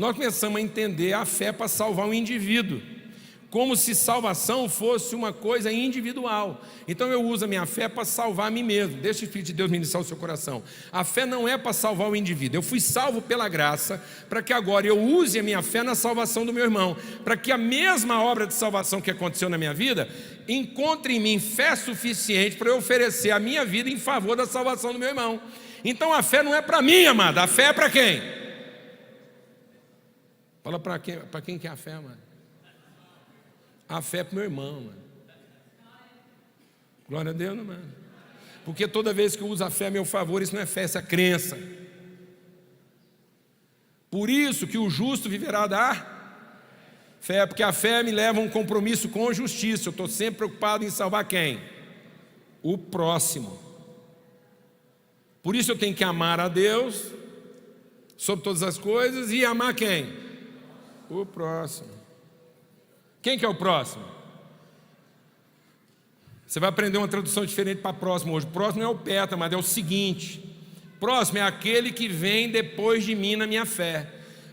nós começamos a entender a fé para salvar um indivíduo, como se salvação fosse uma coisa individual. Então eu uso a minha fé para salvar a mim mesmo. Deixa o Espírito de Deus ministrar o seu coração. A fé não é para salvar o indivíduo. Eu fui salvo pela graça, para que agora eu use a minha fé na salvação do meu irmão, para que a mesma obra de salvação que aconteceu na minha vida encontre em mim fé suficiente para eu oferecer a minha vida em favor da salvação do meu irmão. Então a fé não é para mim, amado. A fé é para quem? Fala para quem que é a fé, amado? A fé é para o meu irmão, mano. Glória a Deus, mano. Porque toda vez que eu uso a fé a meu favor, isso não é fé, isso é crença. Por isso que o justo viverá da fé, porque a fé me leva a um compromisso com a justiça. Eu estou sempre preocupado em salvar quem? O próximo. Por isso eu tenho que amar a Deus sobre todas as coisas e amar quem? O próximo. Quem que é o próximo? Você vai aprender uma tradução diferente para próximo hoje. Próximo não é o peta, mas é o seguinte: próximo é aquele que vem depois de mim na minha fé.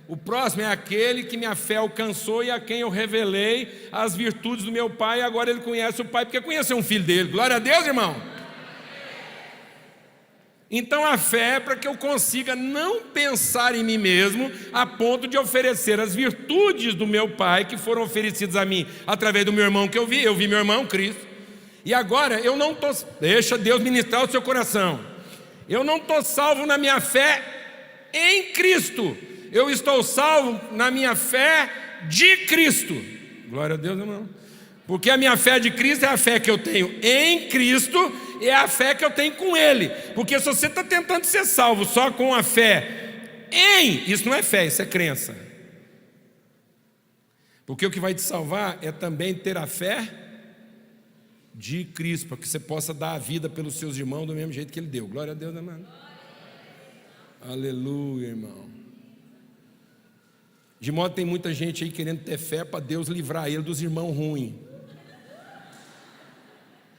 O próximo é aquele que minha fé alcançou e a quem eu revelei as virtudes do meu pai, e agora ele conhece o pai porque conheceu um filho dele. Glória a Deus, irmão. Então a fé é para que eu consiga não pensar em mim mesmo a ponto de oferecer as virtudes do meu pai que foram oferecidas a mim através do meu irmão que eu vi meu irmão Cristo, e agora eu não estou, deixa Deus ministrar o seu coração, eu não estou salvo na minha fé em Cristo, eu estou salvo na minha fé de Cristo. Glória a Deus, irmão. Porque a minha fé de Cristo é a fé que eu tenho em Cristo, e é a fé que eu tenho com Ele. Porque se você está tentando ser salvo só com a fé em, isso não é fé, isso é crença. Porque o que vai te salvar é também ter a fé de Cristo, para que você possa dar a vida pelos seus irmãos do mesmo jeito que Ele deu. Glória a Deus, irmão. Aleluia, irmão. De modo que tem muita gente aí querendo ter fé para Deus livrar ele dos irmãos ruins.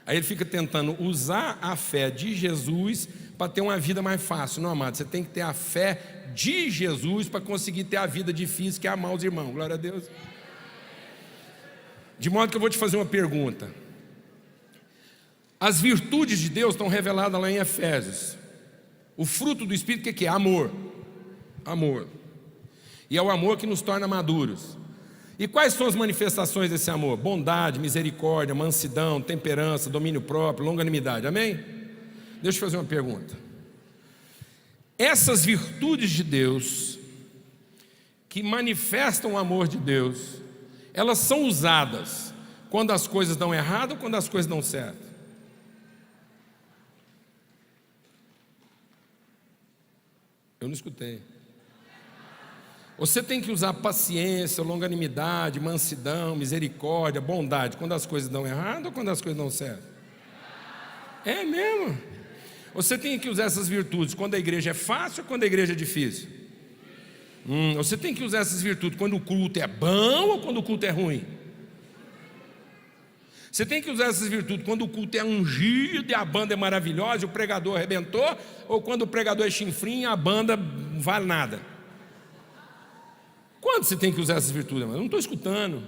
Aí ele fica tentando usar a fé de Jesus para ter uma vida mais fácil. Não, amado, você tem que ter a fé de Jesus para conseguir ter a vida difícil, que é amar os irmãos. Glória a Deus. De modo que eu vou te fazer uma pergunta. As virtudes de Deus estão reveladas lá em Efésios. O fruto do Espírito, o que é? Amor. Amor. E é o amor que nos torna maduros. E quais são as manifestações desse amor? Bondade, misericórdia, mansidão, temperança, domínio próprio, longanimidade. Amém? Deixa eu fazer uma pergunta. Essas virtudes de Deus, que manifestam o amor de Deus, elas são usadas quando as coisas dão errado ou quando as coisas dão certo? Eu não escutei. Você tem que usar paciência, longanimidade, mansidão, misericórdia, bondade quando as coisas dão errado ou quando as coisas dão certo? É mesmo? Você tem que usar essas virtudes quando a igreja é fácil ou quando a igreja é difícil? Você tem que usar essas virtudes quando o culto é bom ou quando o culto é ruim? Você tem que usar essas virtudes quando o culto é ungido e a banda é maravilhosa e o pregador arrebentou, ou quando o pregador é chinfrim e a banda não vale nada? Quando você tem que usar essas virtudes? Eu não estou escutando.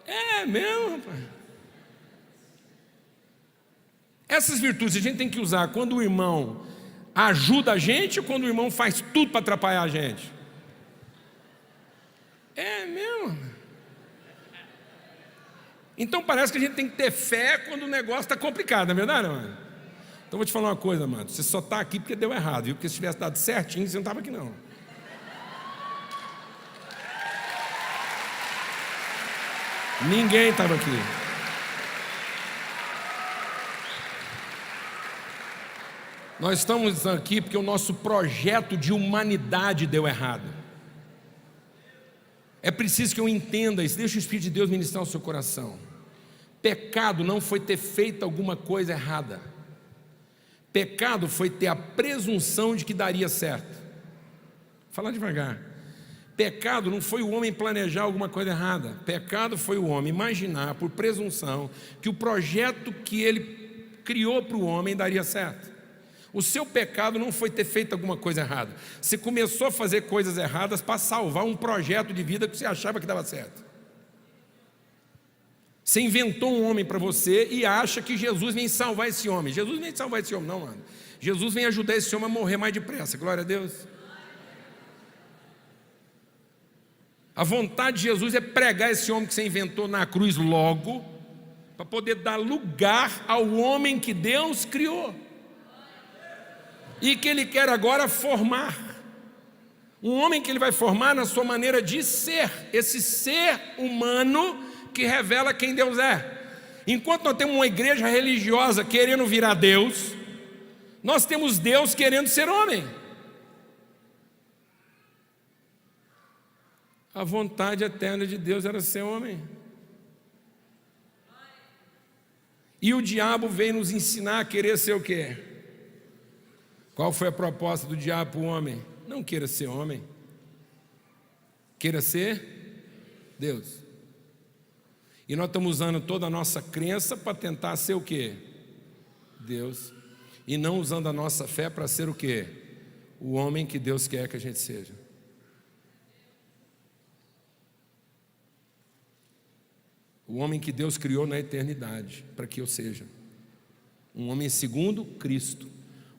É mesmo, rapaz. Essas virtudes a gente tem que usar quando o irmão ajuda a gente ou quando o irmão faz tudo para atrapalhar a gente? É mesmo. Então parece que a gente tem que ter fé quando o negócio está complicado, não é verdade, mano? Então vou te falar uma coisa, mano. Você só está aqui porque deu errado, viu? Porque se tivesse dado certinho, você não estava aqui não. Ninguém estava aqui. Nós estamos aqui porque o nosso projeto de humanidade deu errado. É preciso que eu entenda isso. Deixa o Espírito de Deus ministrar o seu coração. Pecado não foi ter feito alguma coisa errada. Pecado foi ter a presunção de que daria certo. Vou falar devagar. Pecado não foi o homem planejar alguma coisa errada. Pecado foi o homem imaginar, por presunção, que o projeto que ele criou para o homem daria certo. O seu pecado não foi ter feito alguma coisa errada. Você começou a fazer coisas erradas para salvar um projeto de vida que você achava que dava certo. Você inventou um homem para você e acha que Jesus vem salvar esse homem. Jesus vem salvar esse homem, não, mano. Jesus vem ajudar esse homem a morrer mais depressa. Glória a Deus. A vontade de Jesus é pregar esse homem que você inventou na cruz logo, para poder dar lugar ao homem que Deus criou. E que Ele quer agora formar. Um homem que Ele vai formar na sua maneira de ser. Esse ser humano que revela quem Deus é. Enquanto nós temos uma igreja religiosa querendo virar Deus, nós temos Deus querendo ser homem. A vontade eterna de Deus era ser homem. E o diabo veio nos ensinar a querer ser o quê? Qual foi a proposta do diabo para o homem? Não queira ser homem, queira ser Deus. E nós estamos usando toda a nossa crença para tentar ser o quê? Deus. E não usando a nossa fé para ser o quê? O homem que Deus quer que a gente seja. O homem que Deus criou na eternidade, para que eu seja. Um homem segundo Cristo.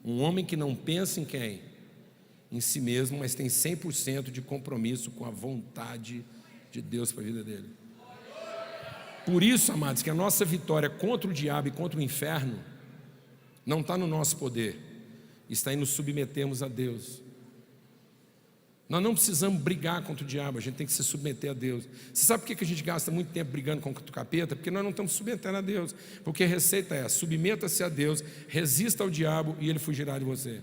Um homem que não pensa em quem? Em si mesmo, mas tem 100% de compromisso com a vontade de Deus para a vida dele. Por isso, amados, que a nossa vitória contra o diabo e contra o inferno não está no nosso poder, está em nos submetermos a Deus. Nós não precisamos brigar contra o diabo, a gente tem que se submeter a Deus. Você sabe por que a gente gasta muito tempo brigando contra o capeta? Porque nós não estamos submetendo a Deus. Porque a receita é: submeta-se a Deus, resista ao diabo e ele fugirá de você.